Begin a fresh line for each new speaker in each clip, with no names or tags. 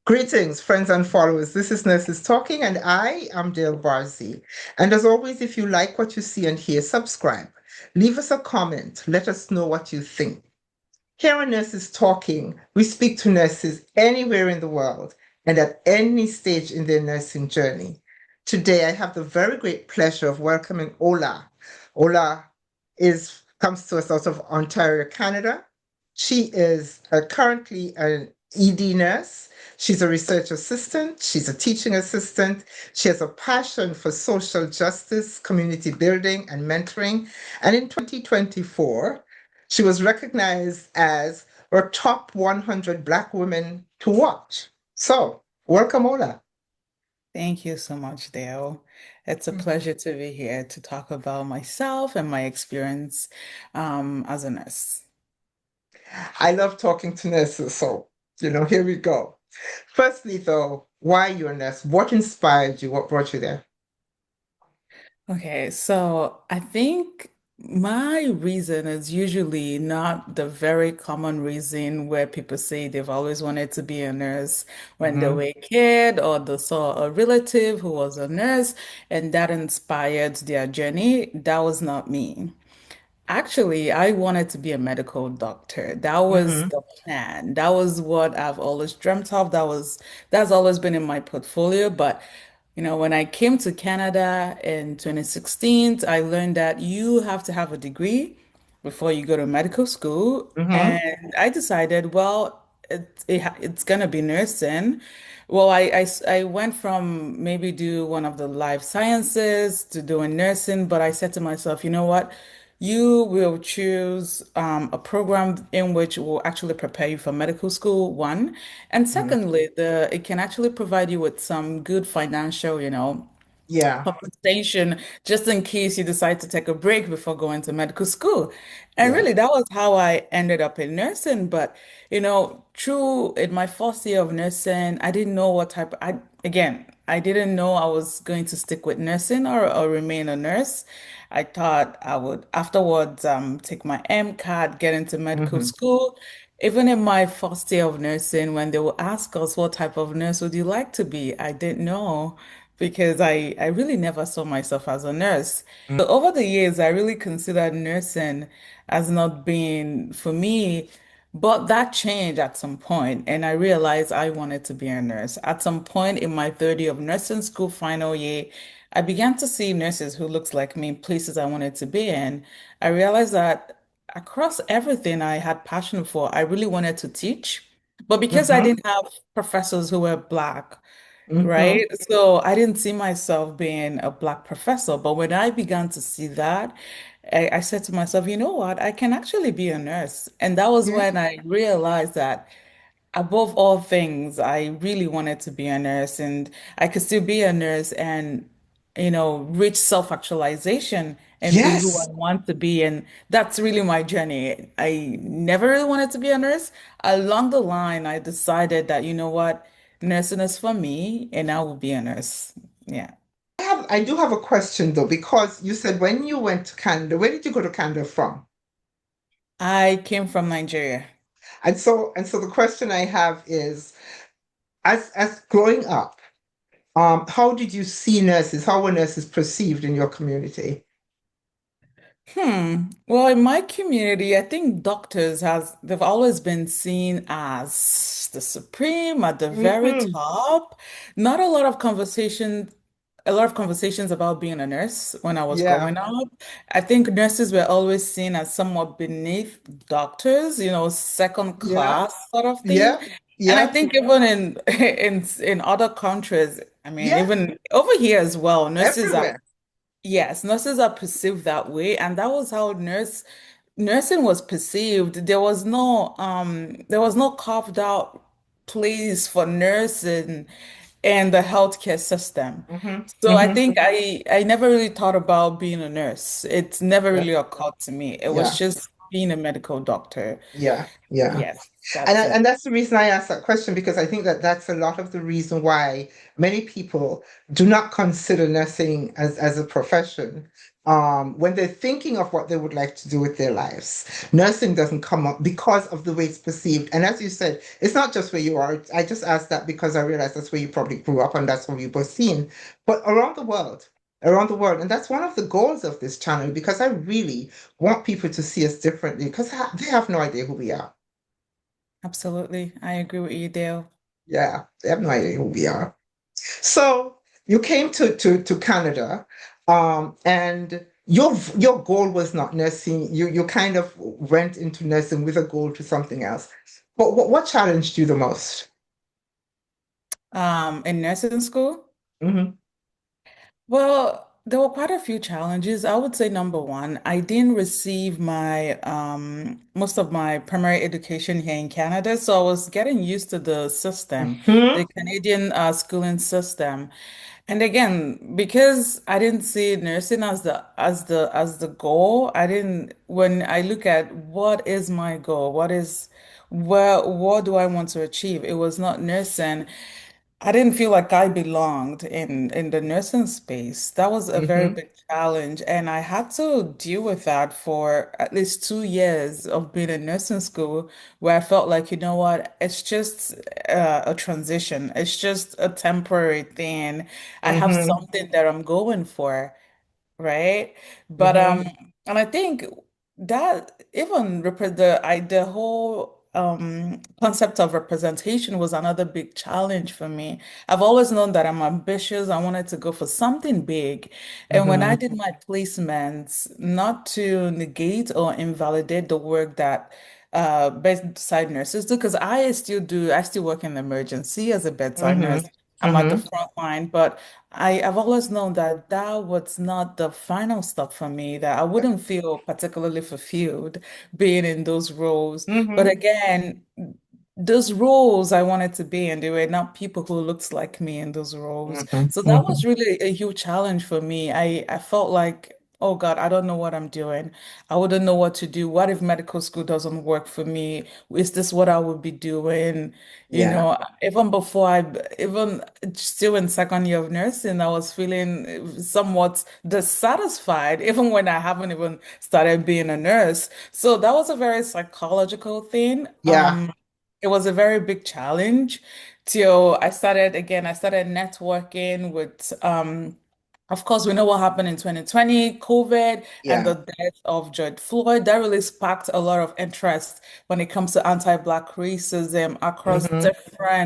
Greetings, friends and followers. This is Nurses Talking, and I am Dale Barzy. And as always, if you like what you see and hear, subscribe. Leave us a comment. Let us know what you think. Here on Nurses Talking, we speak to nurses anywhere in the world and at any stage in their nursing journey. Today, I have the very great pleasure of welcoming Ola. Ola comes to us out of Ontario, Canada. She is currently an ED nurse. She's a research assistant. She's a teaching assistant. She has a passion for social justice, community building, and mentoring. And in 2024, she was recognized as a top 100 Black women to watch. So, welcome, Ola.
Thank you so much, Dale. It's a pleasure to be here to talk about myself and my experience as a nurse.
I love talking to nurses, so, here we go. Firstly, though, why you're a nurse? What inspired you? What brought you there?
Okay, so I think my reason is usually not the very common reason where people say they've always wanted to be a nurse when they were
Hmm.
a kid or they saw a relative who was a nurse and that inspired their journey. That was not me. Actually, I wanted to be a medical doctor. That was
Hmm.
the plan. That was what I've always dreamt of. That's always been in my portfolio. But when I came to Canada in 2016, I learned that you have to have a degree before you go to medical school.
Hmm.
And I decided, well, it's gonna be nursing. Well, I went from maybe do one of the life sciences to doing nursing, but I said to myself, you know what? You will choose a program in which will actually prepare you for medical school, one. And
Hmm.
secondly, it can actually provide you with some good financial,
Yeah,
compensation just in case you decide to take a break before going to medical school. And
yeah.
really, that was how I ended up in nursing. But, true, in my first year of nursing, I didn't know I didn't know I was going to stick with nursing or remain a nurse. I thought I would afterwards take my MCAT, get into medical
Hmm.
school. Even in my first year of nursing, when they will ask us what type of nurse would you like to be, I didn't know because I really never saw myself as a nurse. So over the years, I really considered nursing as not being for me, but that changed at some point, and I realized I wanted to be a nurse. At some point in my third year of nursing school, final year, I began to see nurses who looked like me in places I wanted to be in. I realized that across everything I had passion for, I really wanted to teach. But because I
Hmm.
didn't have professors who were Black,
Hmm.
right? So I didn't see myself being a Black professor. But when I began to see that, I said to myself, you know what? I can actually be a nurse. And that was
Yeah.
when I realized that above all things, I really wanted to be a nurse and I could still be a nurse and, reach self-actualization and be who I
Yes.
want to be. And that's really my journey. I never really wanted to be a nurse. Along the line, I decided that, you know what, nursing is for me and I will be a nurse. Yeah.
I do have a question though, because you said when you went to Canada, where did you go to Canada from?
I came from Nigeria.
And so the question I have is, as growing up, how did you see nurses? How were nurses perceived in your community?
Well, in my community, I think they've always been seen as the supreme at the very
Hmm.
top. Not a lot of conversations about being a nurse when I was
Yeah.
growing up. I think nurses were always seen as somewhat beneath doctors, second
Yeah.
class sort of thing.
Yeah.
And I
Yeah.
think even in in other countries, I mean,
Yeah.
even over here as well,
Everywhere.
yes, nurses are perceived that way, and that was how nursing was perceived. There was no carved out place for nursing in the healthcare system.
Hmm.
So I
Hmm.
think I never really thought about being a nurse. It's never
Yeah.
really occurred to me. It was
Yeah.
just being a medical doctor.
Yeah. Yeah.
Yes,
And
that's
I,
it.
and that's the reason I asked that question because I think that that's a lot of the reason why many people do not consider nursing as a profession when they're thinking of what they would like to do with their lives, nursing doesn't come up because of the way it's perceived. And as you said, it's not just where you are. I just asked that because I realized that's where you probably grew up and that's what you were seeing, but around the world. And that's one of the goals of this channel because I really want people to see us differently because they have no idea who we are.
Absolutely. I agree with you, Dale.
Yeah, they have no idea who we are. So you came to Canada, and your goal was not nursing. You kind of went into nursing with a goal to something else. But what challenged you the most?
In nursing school?
Hmm.
Well, there were quite a few challenges. I would say number one, I didn't receive my most of my primary education here in Canada, so I was getting used to the system,
Hmm.
the Canadian schooling system. And again, because I didn't see nursing as the goal, I didn't when I look at what is my goal, what do I want to achieve? It was not nursing. I didn't feel like I belonged in the nursing space. That was a very
Hmm.
big challenge, and I had to deal with that for at least 2 years of being in nursing school, where I felt like, you know what, it's just a transition. It's just a temporary thing. I have
Hmm.
something that I'm going for, right? But
Hmm.
and I think that even the whole concept of representation was another big challenge for me. I've always known that I'm ambitious. I wanted to go for something big. And when I
Hmm.
did my placements, not to negate or invalidate the work that bedside nurses do, because I still work in the emergency as a bedside
Hmm.
nurse. I'm at the
Hmm.
front line, but I've always known that that was not the final stop for me, that I wouldn't feel particularly fulfilled being in those roles. But
Hmm.
again, those roles I wanted to be in, they were not people who looked like me in those roles.
Hmm.
So that
Hmm.
was really a huge challenge for me. I felt like, oh God, I don't know what I'm doing. I wouldn't know what to do. What if medical school doesn't work for me? Is this what I would be doing? You
Yeah.
know, even still in second year of nursing, I was feeling somewhat dissatisfied, even when I haven't even started being a nurse. So that was a very psychological thing.
Yeah.
It was a very big challenge till I started networking with of course, we know what happened in 2020, COVID, and
Yeah.
the death of George Floyd. That really sparked a lot of interest when it comes to anti-Black racism across
Hmm.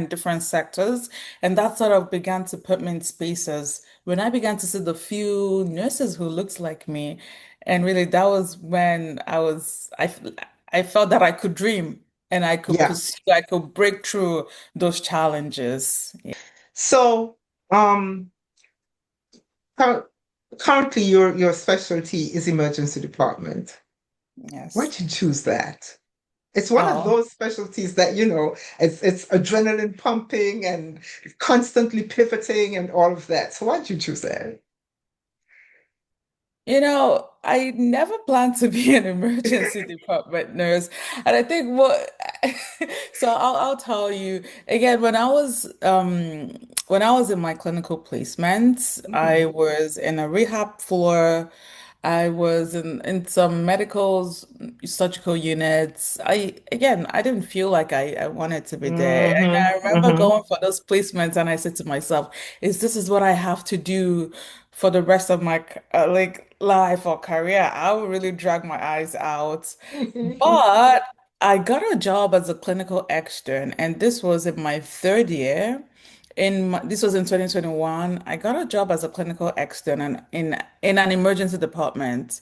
different sectors. And that sort of began to put me in spaces when I began to see the few nurses who looked like me. And really, that was when I felt that I could dream and
Yeah.
I could break through those challenges.
So, um, cur- currently your specialty is emergency department.
Yes.
Why'd you choose that? It's one of
Oh.
those specialties that, it's adrenaline pumping and constantly pivoting and all of that. So why'd you choose that?
You know, I never planned to be an emergency department nurse. And I think what so I'll tell you again, when I was in my clinical placements, I
Mhm.
was in a rehab floor. I was in some surgical units. I didn't feel like I wanted to be there. And
Hmm.
I remember
Hmm.
going for those placements and I said to myself, this is what I have to do for the rest of my like life or career? I would really drag my eyes out. But I got a job as a clinical extern, and this was in my third year. This was in 2021. I got a job as a clinical extern and in an emergency department.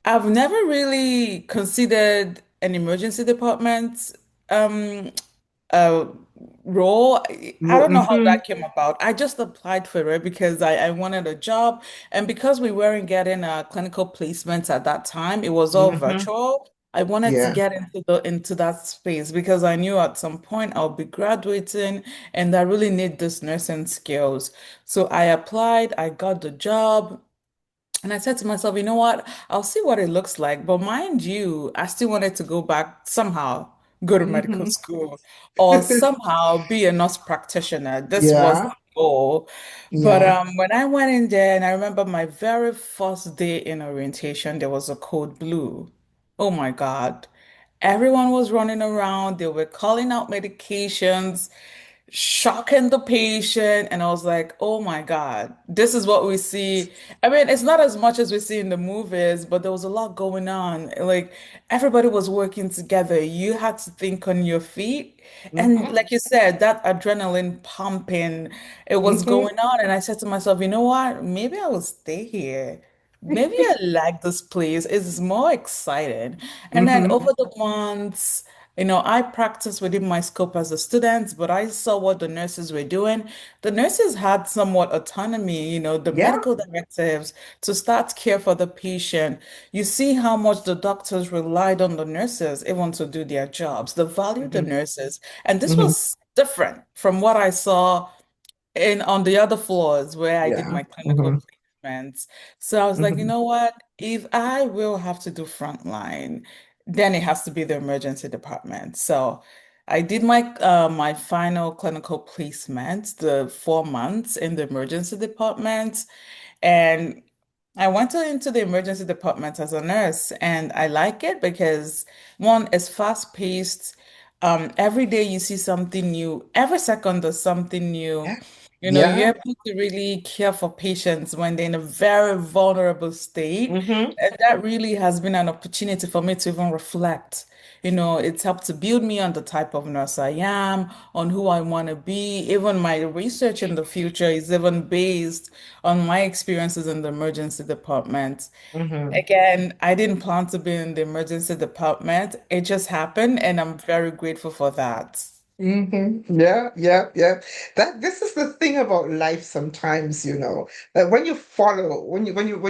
I've never really considered an emergency department um uh role. I don't know how
Hmm.
that came about. I just applied for it because I wanted a job, and because we weren't getting clinical placements at that time, it was all
Hmm.
virtual. I wanted to
Yeah.
get into that space because I knew at some point I'll be graduating and I really need this nursing skills. So I applied, I got the job. And I said to myself, you know what? I'll see what it looks like. But mind you, I still wanted to go back somehow, go to medical
Hmm.
school, or somehow be a nurse practitioner. This was
Yeah.
go. But
Yeah.
when I went in there, and I remember my very first day in orientation, there was a code blue. Oh my God. Everyone was running around. They were calling out medications, shocking the patient. And I was like, oh my God, this is what we see. I mean, it's not as much as we see in the movies, but there was a lot going on. Like everybody was working together. You had to think on your feet. And
Hmm.
like you said, that adrenaline pumping, it was
Hmm.
going on. And I said to myself, you know what? Maybe I will stay here. Maybe I like this place. It's more exciting. And then
Hmm.
over the months, I practiced within my scope as a student, but I saw what the nurses were doing. The nurses had somewhat autonomy, the
Yeah.
medical directives to start care for the patient. You see how much the doctors relied on the nurses even to do their jobs. They valued the
Hmm.
nurses. And this
Hmm.
was different from what I saw and on the other floors where I did
Yeah.
my clinical
Hmm.
placements. So I was like, you
Hmm.
know what? If I will have to do frontline, then it has to be the emergency department. So I did my final clinical placement, the 4 months in the emergency department, and I went into the emergency department as a nurse, and I like it because one, it's fast paced. Every day you see something new. Every second there's something new.
Yeah.
You're
Yeah.
able to really care for patients when they're in a very vulnerable state.
Hmm.
And that really has been an opportunity for me to even reflect. It's helped to build me on the type of nurse I am, on who I want to be. Even my research in the future is even based on my experiences in the emergency department.
Hmm.
Again, I didn't plan to be in the emergency department. It just happened, and I'm very grateful for that.
Hmm. Yeah, yeah, yeah. That this is the thing about life sometimes, that when you follow, when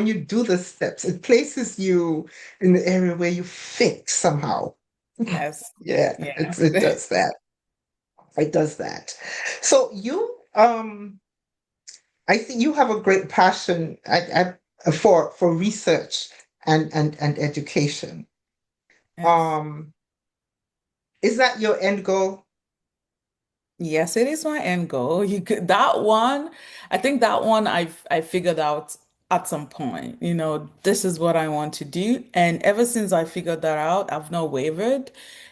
you do the steps, it places you in the area where you fit somehow.
Yes.
Yeah,
Yes.
it does that. It does that. So I think you have a great passion for research and education.
Yes.
Um, is that your end goal?
Yes, it is my end goal. You could that one, I think that one I figured out at some point. This is what I want to do. And ever since I figured that out, I've not wavered.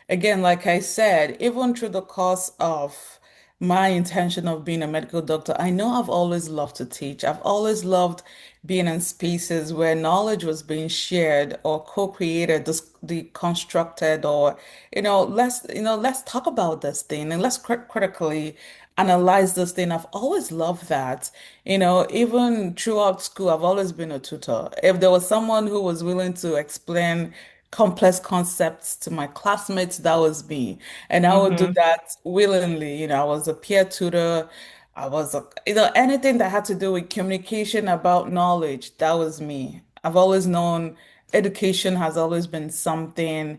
Again, like I said, even through the course of my intention of being a medical doctor, I know I've always loved to teach. I've always loved being in spaces where knowledge was being shared or co-created, deconstructed, or let's talk about this thing and let's critically analyze this thing. I've always loved that. Even throughout school, I've always been a tutor. If there was someone who was willing to explain complex concepts to my classmates, that was me. And I would do
Mm-hmm.
that willingly. I was a peer tutor. Anything that had to do with communication about knowledge, that was me. I've always known education has always been something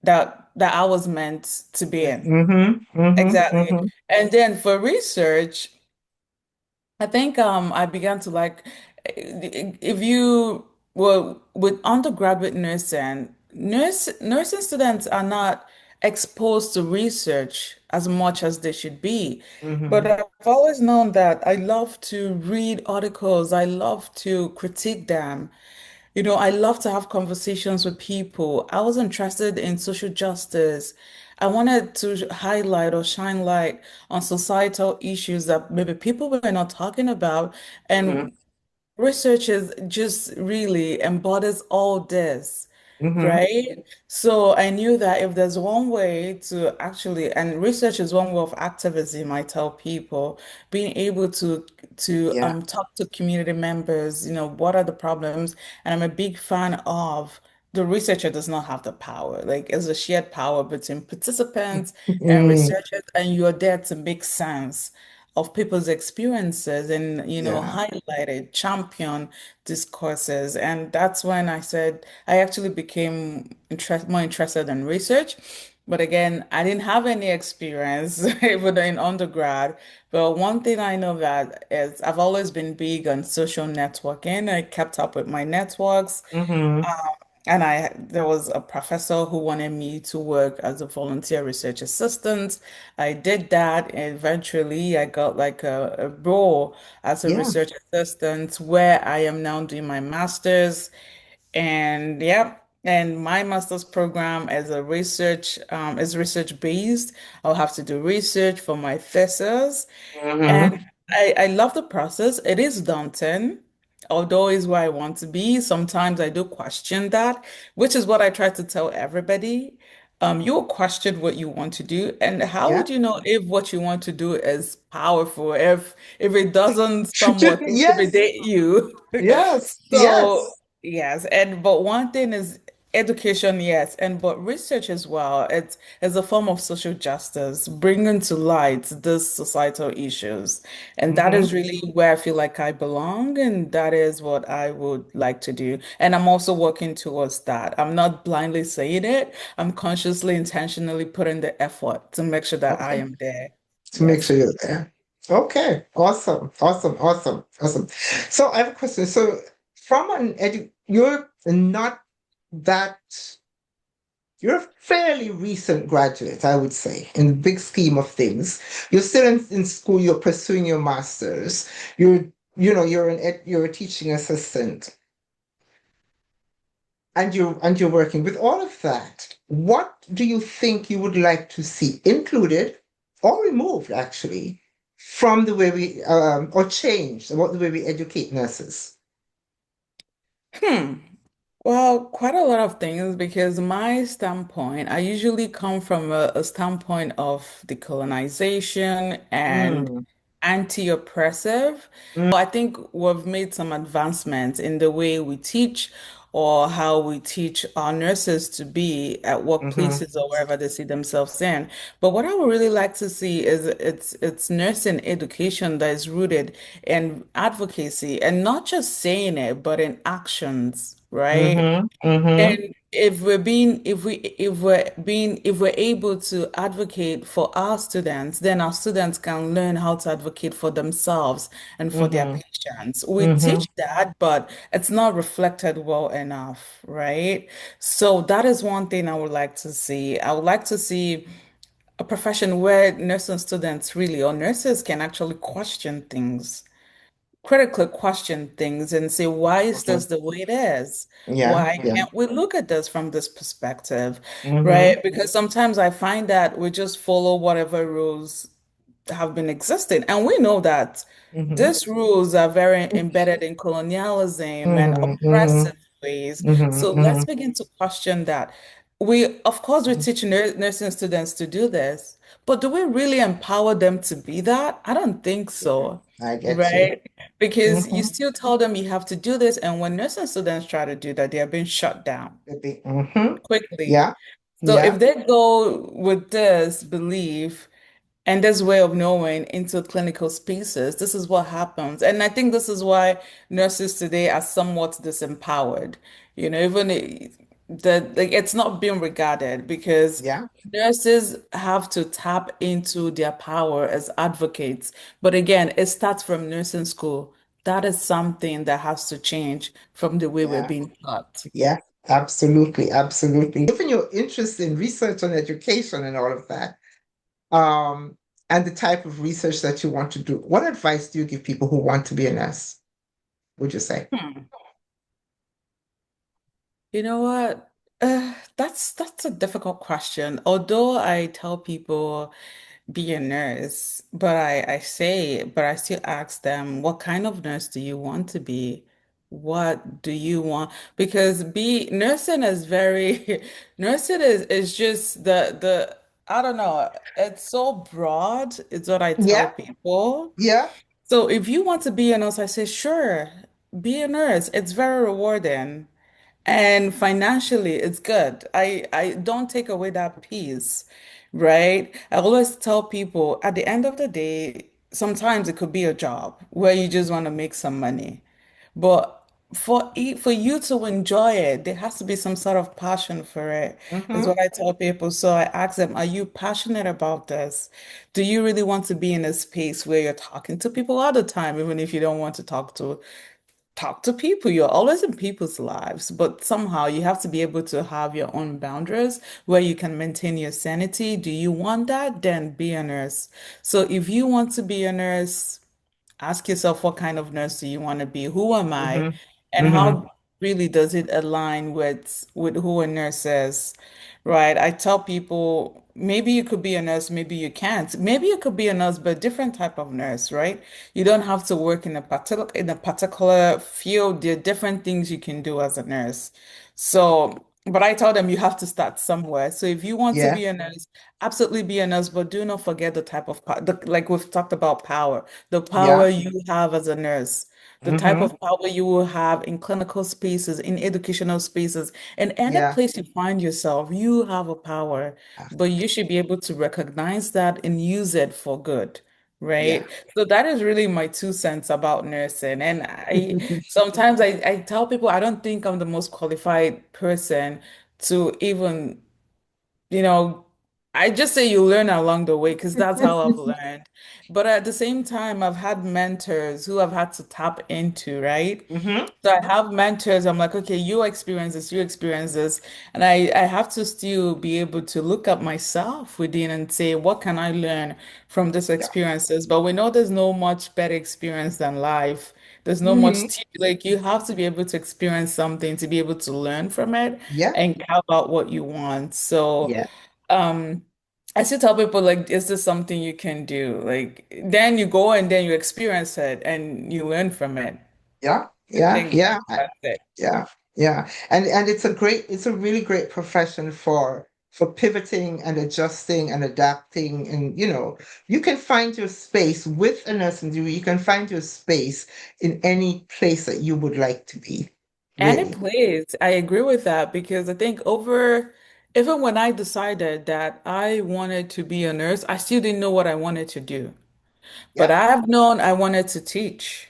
that I was meant to be in.
Mm-hmm. Mm-hmm.
Exactly.
Mm-hmm.
And then for research, I think I began to like if you were with undergraduate nursing, nursing students are not exposed to research as much as they should be. But
Mm-hmm.
I've always known that I love to read articles, I love to critique them. I love to have conversations with people. I was interested in social justice. I wanted to highlight or shine light on societal issues that maybe people were not talking about.
Mm-hmm.
And research is just really embodies all this,
Mm-hmm.
right? So I knew that if there's one way to actually, and research is one way of activism, I tell people, being able to
Yeah.
talk to community members, what are the problems? And I'm a big fan of the researcher does not have the power. Like it's a shared power between participants and
Mm.
researchers, and you're there to make sense of people's experiences and
Yeah.
highlight it, champion discourses. And that's when I said I actually became more interested in research. But again, I didn't have any experience even in undergrad. But one thing I know that is I've always been big on social networking. I kept up with my networks.
Mm-hmm.
And there was a professor who wanted me to work as a volunteer research assistant. I did that, and eventually I got like a role as a
Yeah.
research assistant where I am now doing my master's. And yep, and my master's program is research based. I'll have to do research for my thesis.
Mm-hmm.
And I love the process. It is daunting, although is where I want to be. Sometimes I do question that, which is what I try to tell everybody. You'll question what you want to do, and how
Yeah.
would you know if what you want to do is powerful, if it doesn't somewhat
Yes.
intimidate you?
Yes.
So
Yes.
yes, and but one thing is education, yes, and but research as well. It's a form of social justice, bringing to light these societal issues. And that
Mm-hmm.
is really where I feel like I belong, and that is what I would like to do. And I'm also working towards that. I'm not blindly saying it. I'm consciously, intentionally putting the effort to make sure that I
Okay.
am there.
To make
Yes.
sure you're there. Okay. Awesome. Awesome. Awesome. Awesome. So I have a question. So from you're not that you're a fairly recent graduate, I would say, in the big scheme of things. You're still in school, you're pursuing your master's, you're you're a teaching assistant, and you're working. With all of that, what do you think you would like to see included or removed actually from the way we or changed about the way we educate nurses?
Hmm. Well, quite a lot of things because my standpoint, I usually come from a standpoint of decolonization and
Mm,
anti-oppressive.
mm,
I think we've made some advancements in the way we teach or how we teach our nurses to be at
mhm,
workplaces or wherever they see themselves in. But what I would really like to see is it's nursing education that is rooted in advocacy and not just saying it, but in actions, right?
mhm, mhm,
And if we're able to advocate for our students, then our students can learn how to advocate for themselves and for their
mhm,
patients. We
mhm.
teach that, but it's not reflected well enough, right? So that is one thing I would like to see. I would like to see a profession where nursing students really or nurses can actually question things, critically question things and say, why is
Mhm.
this the way it is?
Yeah,
Why
yeah.
can't we look at this from this perspective? Right?
Mhm,
Because sometimes I find that we just follow whatever rules have been existing. And we know that
mhm,
these rules are very embedded in colonialism and
mhm, mhm,
oppressive ways.
mhm,
So let's
mhm.
begin to question that. Of course, we teach nursing students to do this, but do we really empower them to be that? I don't think so,
I get you.
right? Because you
Mhm.
still tell them you have to do this, and when nursing students try to do that, they are being shut down
Mhm.
quickly.
Yeah,
So
yeah,
if they go with this belief and this way of knowing into clinical spaces, this is what happens. And I think this is why nurses today are somewhat disempowered. Even like it's not being regarded because
yeah,
nurses have to tap into their power as advocates. But again, it starts from nursing school. That is something that has to change from the way we're
yeah,
being taught.
yeah. Absolutely, absolutely. Given your interest in research and education and all of that, um, and the type of research that you want to do, what advice do you give people who want to be a nurse, would you say?
Hmm. You know what? That's a difficult question. Although I tell people be a nurse, but I still ask them, what kind of nurse do you want to be? What do you want? Because be nursing is very nursing is just the I don't know, it's so broad, is what I tell
Yeah,
people.
yeah.
So if you want to be a nurse, I say, sure, be a nurse. It's very rewarding. And financially, it's good. I don't take away that piece, right? I always tell people at the end of the day, sometimes it could be a job where you just want to make some money. But for you to enjoy it, there has to be some sort of passion for it, is
Mm-hmm.
what I tell people. So I ask them, are you passionate about this? Do you really want to be in a space where you're talking to people all the time, even if you don't want to talk to talk to people. You're always in people's lives, but somehow you have to be able to have your own boundaries where you can maintain your sanity. Do you want that? Then be a nurse. So if you want to be a nurse, ask yourself what kind of nurse do you want to be? Who am I?
Mm-hmm.
And
Mm-hmm.
how really does it align with who a nurse is? Right? I tell people maybe you could be a nurse, maybe you can't. Maybe you could be a nurse, but different type of nurse, right? You don't have to work in a particular field. There are different things you can do as a nurse. So, but I tell them you have to start somewhere. So if you want to
Yeah.
be a nurse, absolutely be a nurse, but do not forget the type of like we've talked about power, the power
Yeah.
you have as a nurse, the type
Mm-hmm.
of power you will have in clinical spaces, in educational spaces, in any
Yeah.
place you find yourself, you have a power, but you should be able to recognize that and use it for good.
Yeah.
Right. So that is really my 2 cents about nursing. And I sometimes I tell people I don't think I'm the most qualified person to even you know, I just say you learn along the way because that's how I've learned. But at the same time, I've had mentors who I've had to tap into, right?
Mm-hmm.
So I have mentors. I'm like, okay, you experience this, you experience this. And I have to still be able to look at myself within and say, what can I learn from these
Yeah.
experiences? But we know there's no much better experience than life. There's no
Mm-hmm.
much, like you have to be able to experience something to be able to learn from it
Yeah.
and carve out what you want. So,
Yeah.
um, I still tell people like, is this something you can do? Like, then you go and then you experience it and you learn from it.
Yeah.
I
Yeah.
think
Yeah.
that's it.
Yeah, yeah. And it's a really great profession for pivoting and adjusting and adapting. And you can find your space with a nursing degree. You can find your space in any place that you would like to be,
And it
really.
plays. I agree with that because I think even when I decided that I wanted to be a nurse, I still didn't know what I wanted to do. But
Yeah.
I've known I wanted to teach,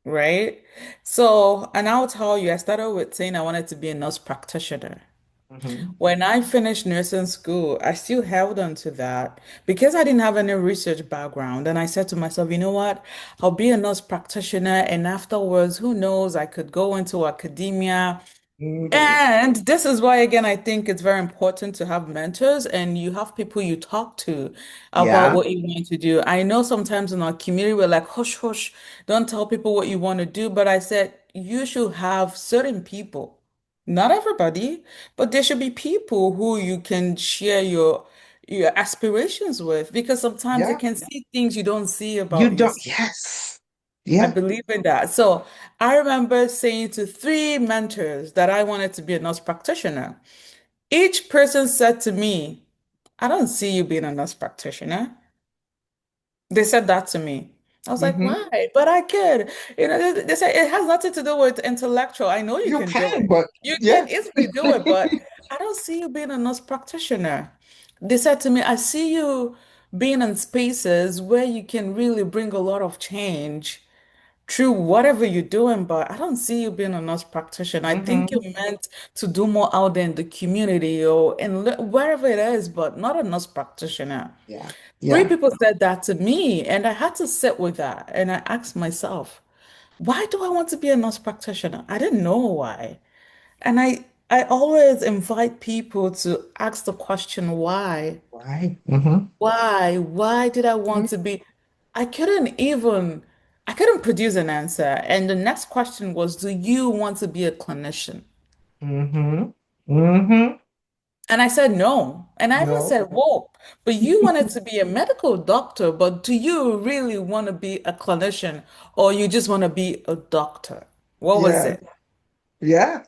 right? So, and I'll tell you, I started with saying I wanted to be a nurse practitioner.
Hmm.
When I finished nursing school, I still held on to that because I didn't have any research background. And I said to myself, you know what? I'll be a nurse practitioner. And afterwards, who knows? I could go into academia.
Hmm.
And this is why, again, I think it's very important to have mentors and you have people you talk to about
Yeah.
what you want to do. I know sometimes in our community, we're like, hush, hush, don't tell people what you want to do. But I said, you should have certain people, not everybody, but there should be people who you can share your aspirations with because sometimes they
Yeah.
can see things you don't see
You
about
don't.
yourself.
Yes.
I
Yeah.
believe in that. So I remember saying to 3 mentors that I wanted to be a nurse practitioner. Each person said to me, I don't see you being a nurse practitioner. They said that to me. I was like,
Hmm.
why? But I could. They said it has nothing to do with intellectual. I know you
You
can do
can,
it.
but
You
yeah.
can easily do it, but I don't see you being a nurse practitioner. They said to me, I see you being in spaces where you can really bring a lot of change through whatever you're doing, but I don't see you being a nurse practitioner. I think
Hmm.
you're meant to do more out there in the community or in wherever it is, but not a nurse practitioner.
Yeah.
Three
Yeah.
people said that to me, and I had to sit with that. And I asked myself, why do I want to be a nurse practitioner? I didn't know why. And I always invite people to ask the question, why?
Why? Hmm.
Why? Why did I want to be? I couldn't even, I couldn't produce an answer. And the next question was, do you want to be a clinician?
Hmm. Hmm.
And I said no. And I even
No.
said, whoa, but you wanted to be a medical doctor, but do you really want to be a clinician or you just want to be a doctor? What was
Yeah.
it?
Yeah.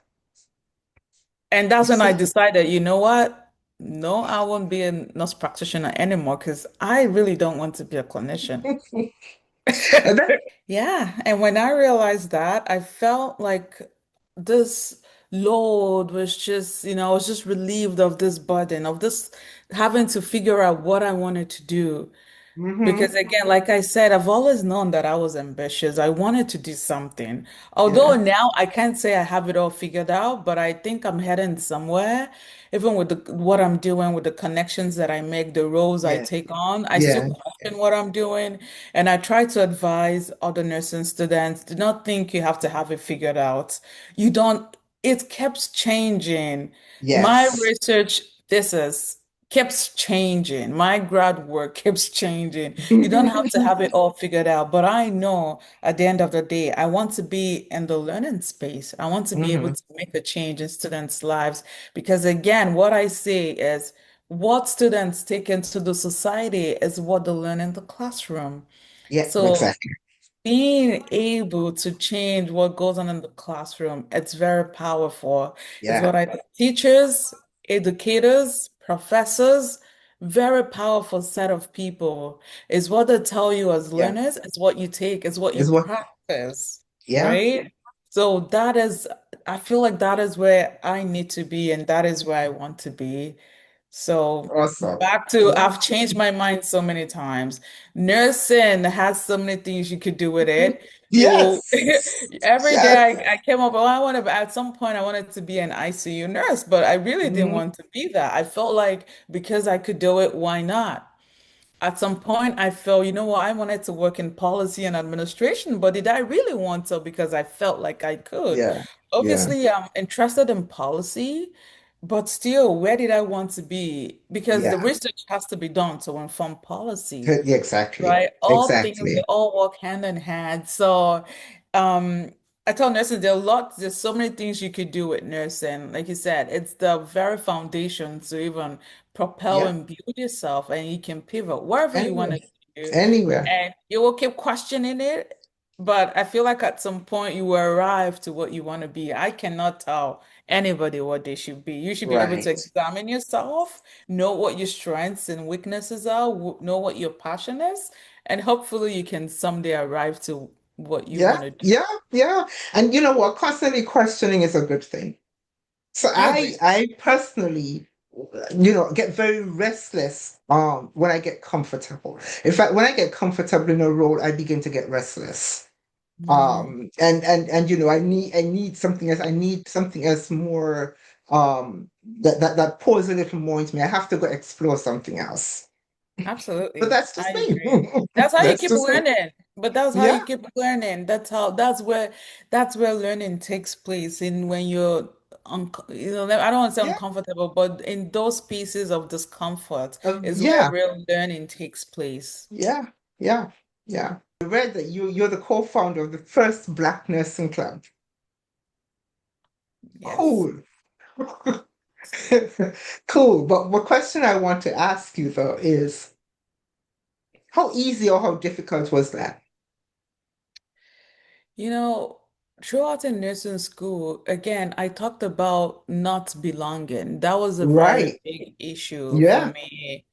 And that's when
So,
I decided, you know what? No, I won't be a nurse practitioner anymore because I really don't want to be a clinician.
and that,
Yeah, and when I realized that, I felt like this load was just, I was just relieved of this burden, of this having to figure out what I wanted to do.
Mm-hmm.
Because again, like I said, I've always known that I was ambitious. I wanted to do something. Although
Yeah.
now I can't say I have it all figured out, but I think I'm heading somewhere. Even with what I'm doing, with the connections that I make, the roles I
Yeah.
take on, I still
Yeah.
question what I'm doing. And I try to advise other nursing students, do not think you have to have it figured out. You don't, it keeps changing. My
Yes.
research thesis keeps changing. My grad work keeps changing. You don't have to have it all figured out. But I know at the end of the day, I want to be in the learning space. I want to be able
Hmm.
to make a change in students' lives. Because again, what I say is what students take into the society is what they learn in the classroom.
Yeah,
So
exactly.
being able to change what goes on in the classroom, it's very powerful. It's
Yeah.
what I teachers, educators, professors, very powerful set of people. Is what they tell you as
Yeah.
learners, it's what you take, it's what you
Is what,
practice,
yeah.
right? So that is, I feel like that is where I need to be, and that is where I want to be. So
Awesome.
back to,
Yeah.
I've changed my mind so many times. Nursing has so many things you could do with it. You will
Yes.
every day
Yes.
I came up, oh, I want to at some point I wanted to be an ICU nurse, but I really didn't
Mhm.
want to be that. I felt like because I could do it, why not? At some point, I felt, you know what, I wanted to work in policy and administration, but did I really want to? Because I felt like I could.
Yeah. Yeah.
Obviously, I'm interested in policy, but still, where did I want to be? Because
Yeah.
the research has to be done to inform policy,
Yeah, exactly.
right? All things, they
Exactly.
all work hand in hand. So, um, I tell nurses there are lots, there's so many things you could do with nursing. Like you said, it's the very foundation to even propel
Yeah.
and build yourself, and you can pivot wherever you want
Anywhere.
to do,
Anywhere.
and you will keep questioning it. But I feel like at some point you will arrive to what you want to be. I cannot tell anybody what they should be. You should be able to
Right.
examine yourself, know what your strengths and weaknesses are, know what your passion is, and hopefully you can someday arrive to what you
Yeah.
want to do.
Yeah. Yeah. And you know what? Constantly questioning is a good thing. So
I agree.
I personally, get very restless when I get comfortable. In fact, when I get comfortable in a role, I begin to get restless.
Mm,
And I need something else. I need something else more that pours a little more into me. I have to go explore something else. But
absolutely.
that's
I
just me.
agree. That's how you
That's
keep
just me.
learning. But that's how
Yeah,
you keep learning. That's where learning takes place in when you're I don't want to say
yeah,
uncomfortable, but in those pieces of discomfort is where
yeah,
real learning takes place.
yeah, yeah, yeah. I read that you're the co-founder of the first Black Nursing Club.
Yes.
Cool. Cool. But the question I want to ask you though is how easy or how difficult was that?
You know, throughout in nursing school, again, I talked about not belonging. That was a very
Right.
big issue for
Yeah.
me.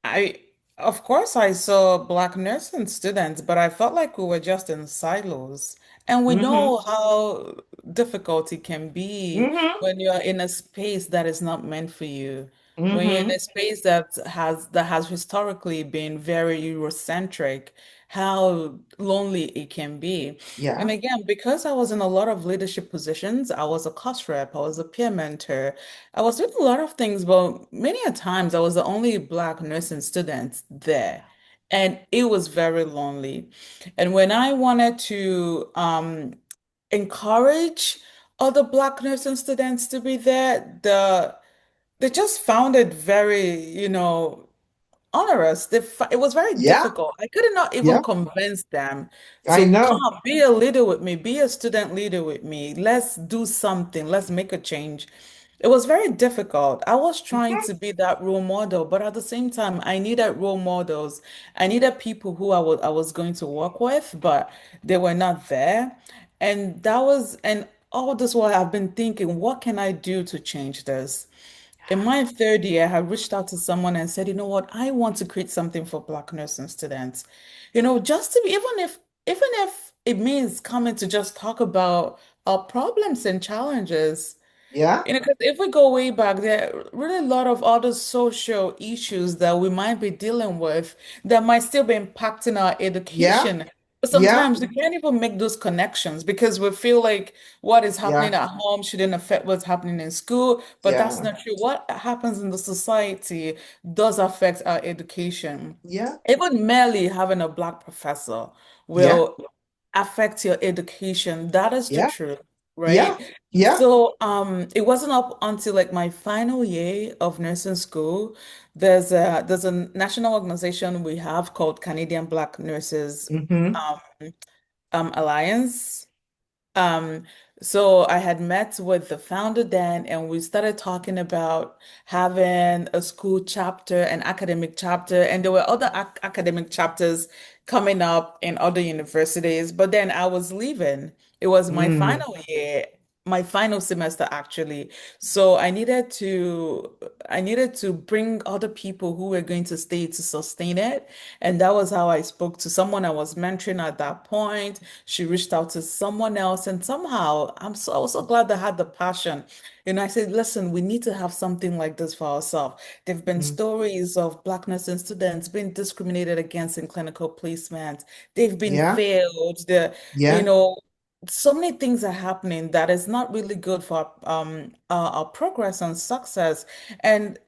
I, of course, I saw Black nursing students, but I felt like we were just in silos. And we
Mm-hmm.
know how difficult it can be
Mm-hmm.
when you're in a space that is not meant for you. When you're in
Mm-hmm.
a space that has historically been very Eurocentric, how lonely it can be. And
Yeah.
again, because I was in a lot of leadership positions, I was a class rep, I was a peer mentor. I was doing a lot of things, but many a times I was the only Black nursing student there. And it was very lonely. And when I wanted to encourage other Black nursing students to be there, they just found it very, onerous. It was very
Yeah.
difficult. I could not even
Yeah.
convince them
I
to
know.
come be a leader with me, be a student leader with me. Let's do something. Let's make a change. It was very difficult. I was trying
Mhm.
to be that role model, but at the same time, I needed role models. I needed people who I was going to work with, but they were not there. And all this while I've been thinking, what can I do to change this? In my third year, I reached out to someone and said, you know what, I want to create something for Black nursing students. Just to be, even if it means coming to just talk about our problems and challenges.
Yeah.
Because if we go way back, there are really a lot of other social issues that we might be dealing with that might still be impacting our
Yeah.
education. But
Yeah.
sometimes we can't even make those connections because we feel like what is happening
Yeah.
at home shouldn't affect what's happening in school. But that's
Yeah.
not true. What happens in the society does affect our education.
Yeah.
Even merely having a black professor
Yeah.
will affect your education. That is the
Yeah.
truth,
Yeah.
right?
Yeah.
So, it wasn't up until like my final year of nursing school. There's a national organization we have called Canadian Black Nurses
Mm-hmm.
um, Alliance. Um, so I had met with the founder then, and we started talking about having a school chapter, an academic chapter, and there were other academic chapters coming up in other universities. But then I was leaving. It was my
Mm.
final year, my final semester actually. So I needed to bring other people who were going to stay to sustain it. And that was how I spoke to someone I was mentoring at that point. She reached out to someone else, and somehow I was so glad I had the passion. I said, listen, we need to have something like this for ourselves. There've been
Mm.
stories of Black nursing students being discriminated against in clinical placement. They've been
Yeah.
failed. You
Yeah.
know, so many things are happening that is not really good for our progress and success. And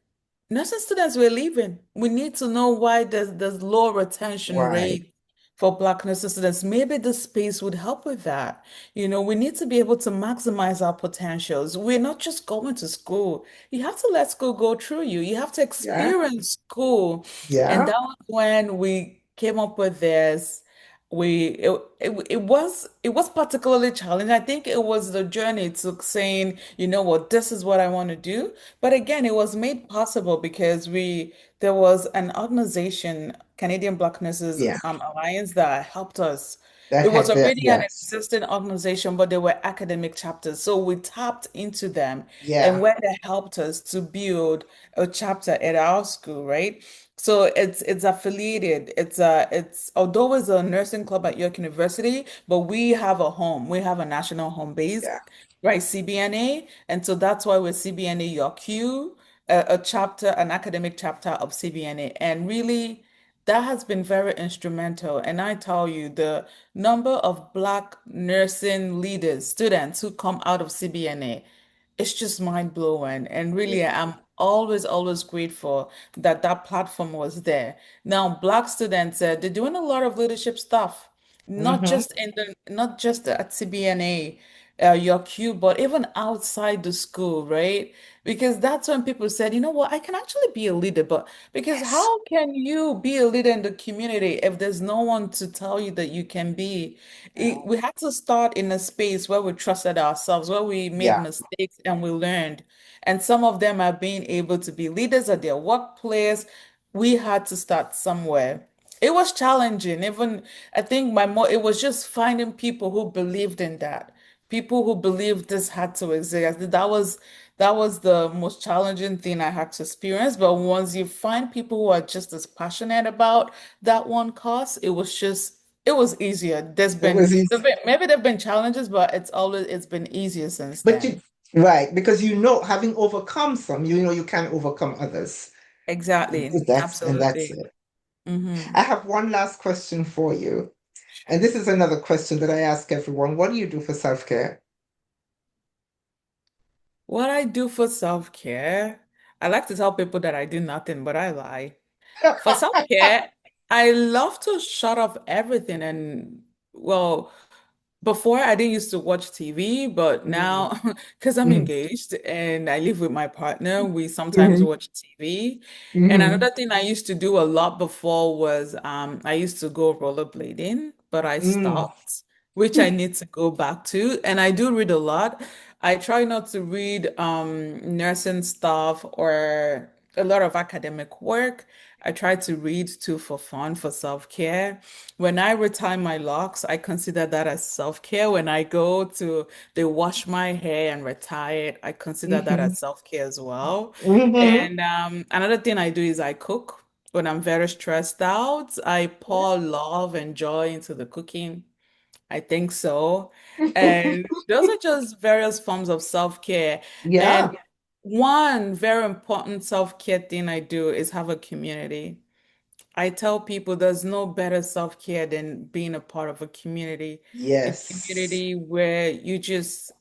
nursing students were leaving. We need to know why there's low retention
Right.
rate for Black nursing students. Maybe this space would help with that. We need to be able to maximize our potentials. We're not just going to school. You have to let school go through you. You have to
Yeah.
experience school. And
Yeah.
that was when we came up with this. It was particularly challenging. I think it was the journey to saying, you know what, this is what I want to do. But again, it was made possible because there was an organization, Canadian Black Nurses
Yeah.
Alliance, that helped us.
That
It was
had that.
already an
Yes.
existing organization, but they were academic chapters. So we tapped into them and
Yeah.
where they helped us to build a chapter at our school, right? So it's affiliated. It's although it's a nursing club at York University, but we have a home. We have a national home base,
Yeah.
right? CBNA. And so that's why we're CBNA York U, a chapter, an academic chapter of CBNA. And really, that has been very instrumental. And I tell you, the number of Black nursing leaders, students who come out of CBNA, it's just mind blowing. And really,
Yeah.
I'm always, always grateful that that platform was there. Now, Black students, they're doing a lot of leadership stuff,
Mm-hmm.
not just at CBNA, your Q, but even outside the school, right? Because that's when people said, you know what, I can actually be a leader, but because
Yes.
how can you be a leader in the community if there's no one to tell you that you can be?
Yeah.
We had to start in a space where we trusted ourselves, where we made
Yeah.
mistakes and we learned. And some of them are being able to be leaders at their workplace. We had to start somewhere. It was challenging. Even I think it was just finding people who believed in that. People who believed this had to exist. That was the most challenging thing I had to experience. But once you find people who are just as passionate about that one cause, it was easier.
It was easy.
Maybe there've been challenges, but it's been easier since
But
then.
you, right, because having overcome some, you can overcome others.
Exactly.
That's
Absolutely.
it.
Hmm.
I have one last question for you. And this is another question that I ask everyone. What do you do for self-care?
What I do for self-care, I like to tell people that I do nothing, but I lie. For self-care, I love to shut off everything and well, before I didn't used to watch TV, but
Mm,
now because I'm
mm,
engaged and I live with my partner, we sometimes
mhm,
watch TV. And
mhm,
another thing I used to do a lot before was I used to go rollerblading, but I
mm,
stopped, which I need to go back to. And I do read a lot. I try not to read nursing stuff or a lot of academic work. I try to read too for fun, for self-care. When I retire my locks, I consider that as self-care. When I go to they wash my hair and retire it, I consider that
mhm,
as self-care as well.
mhm.
And another thing I do is I cook. When I'm very stressed out, I
Yeah.
pour love and joy into the cooking. I think so. And those are just various forms of self-care.
Yeah.
And one very important self-care thing I do is have a community. I tell people there's no better self-care than being a part of a
Yes.
community where you just,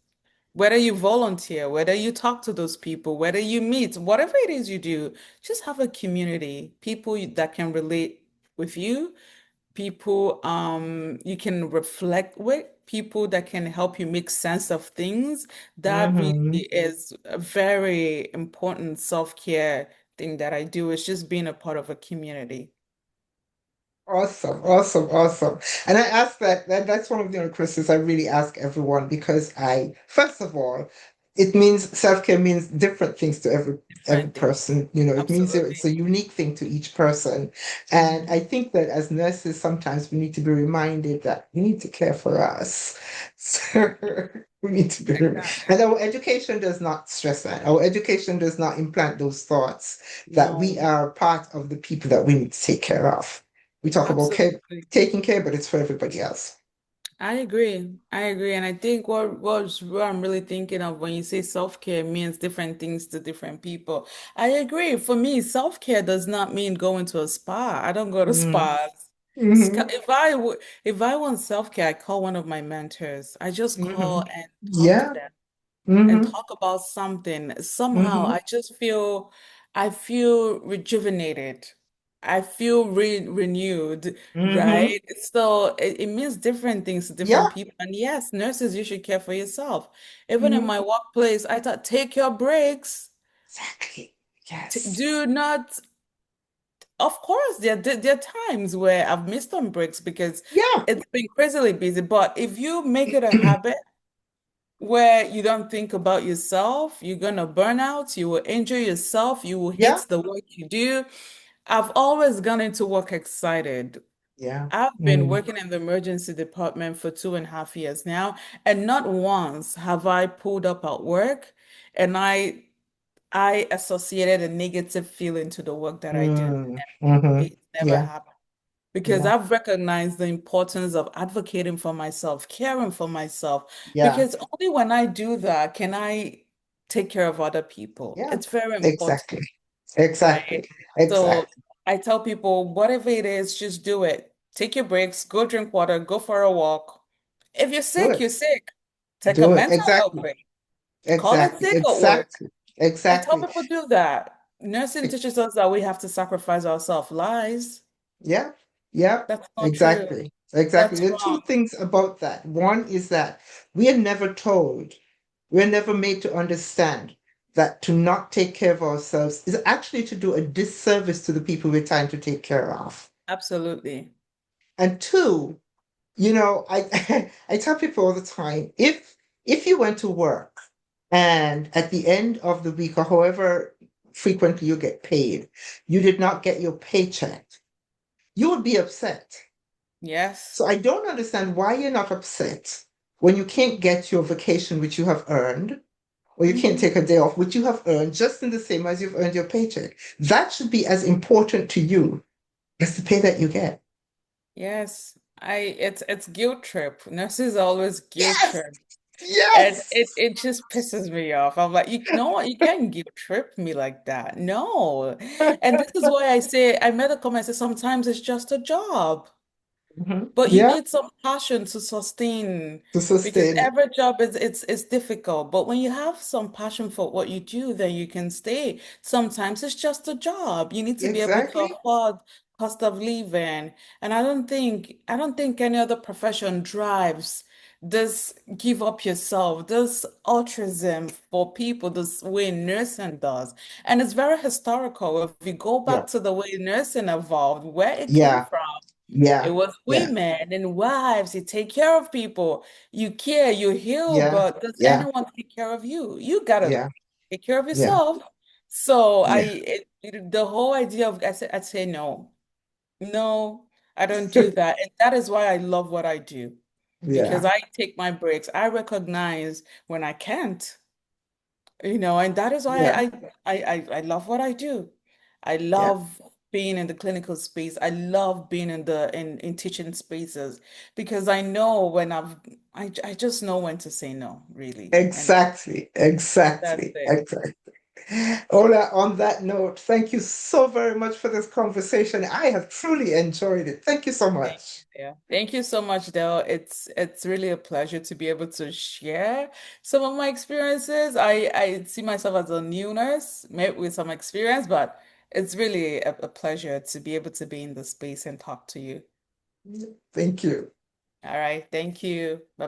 whether you volunteer, whether you talk to those people, whether you meet, whatever it is you do, just have a community, that can relate with you, people you can reflect with, people that can help you make sense of things. That really
Hmm.
is a very important self-care thing that I do, is just being a part of a community.
Awesome, awesome, awesome. And I ask that's one of the only questions I really ask everyone because first of all, it means self-care means different things to every
Different things.
person. It means it's
Absolutely.
a unique thing to each person. And
Mhm.
I think that as nurses, sometimes we need to be reminded that we need to care for us. So we need to be
Exactly.
and our education does not stress that. Our education does not implant those thoughts that we
No,
are part of the people that we need to take care of. We talk about
absolutely.
taking care, but it's for everybody else.
I agree. I agree. And I think what I'm really thinking of when you say self-care means different things to different people. I agree. For me, self-care does not mean going to a spa. I don't go to
Mm.
spas.
Hmm.
If I want self-care, I call one of my mentors. I just
Hmm.
call and talk to
Yeah.
them and
Hmm.
talk about something. Somehow
Hmm.
I feel rejuvenated. I feel renewed,
Hmm.
right? So it means different things to different
Yeah.
people. And yes, nurses, you should care for yourself. Even in
Hmm.
my workplace, I thought take your breaks.
Exactly.
T
Yes.
do not, of course, there are times where I've missed on breaks because
Yeah.
it's been crazily busy. But if you make it a habit where you don't think about yourself, you're gonna burn out, you will injure yourself, you will hate
Yeah.
the work you do. I've always gone into work excited.
Yeah.
I've been
Mm.
working in the emergency department for 2.5 years now, and not once have I pulled up at work and I associated a negative feeling to the work that I do.
Mm. Hmm.
It never
Yeah.
happened because
Yeah.
I've recognized the importance of advocating for myself, caring for myself,
Yeah.
because only when I do that can I take care of other people.
Yeah.
It's very important,
Exactly.
right?
Exactly.
So
Exactly.
I tell people, whatever it is, just do it. Take your breaks, go drink water, go for a walk. If you're
Do
sick,
it.
you're sick. Take a
Do it.
mental health
Exactly.
break. Call it
Exactly.
sick at work.
Exactly.
I tell
Exactly.
people do that. Nursing teaches us that we have to sacrifice ourselves. Lies.
Yeah, yeah,
That's not true.
exactly. Exactly.
That's
There are two
wrong.
things about that. One is that we are never told, we're never made to understand that to not take care of ourselves is actually to do a disservice to the people we're trying to take care of.
Absolutely.
And two, I I tell people all the time, if you went to work and at the end of the week or however frequently you get paid, you did not get your paycheck, you would be upset.
Yes.
So I don't understand why you're not upset when you can't get your vacation, which you have earned, or you can't
Hmm.
take a day off, which you have earned just in the same as you've earned your paycheck. That should be as important to you as the pay that you get.
Yes. It's guilt trip. Nurses are always guilt
Yes,
trip. And
yes.
it just pisses me off. I'm like, you know what? You can't guilt trip me like that. No. And this is why I say I made a comment, I said sometimes it's just a job.
Mhm.
But you
Yeah,
need some passion to sustain
to
because
sustain it.
every job is it's difficult. But when you have some passion for what you do, then you can stay. Sometimes it's just a job. You need to be able to
Exactly.
afford cost of living. And I don't think any other profession drives this give up yourself, this altruism for people, this way nursing does. And it's very historical. If you go
Yeah,
back to the way nursing evolved, where it came
yeah,
from. It
yeah,
was
yeah,
women and wives. You take care of people. You care, you heal,
yeah,
but does
yeah,
anyone take care of you? You gotta
yeah,
take care of
yeah,
yourself. So
yeah,
the whole idea of I'd say no, no, I don't do that, and that is why I love what I do because
yeah,
I take my breaks. I recognize when I can't, and that is why
yeah,
I love what I do. I
yeah,
love. being in the clinical space. I love being in the in teaching spaces because I know when I just know when to say no, really. And
Exactly,
that's
exactly,
it.
exactly. Ola, on that note, thank you so very much for this conversation. I have truly enjoyed it. Thank you so
Thank
much.
you. Yeah. Thank you so much, Del. It's really a pleasure to be able to share some of my experiences. I see myself as a new nurse, maybe with some experience, but it's really a pleasure to be able to be in the space and talk to you.
Thank you.
All right. Thank you. Bye.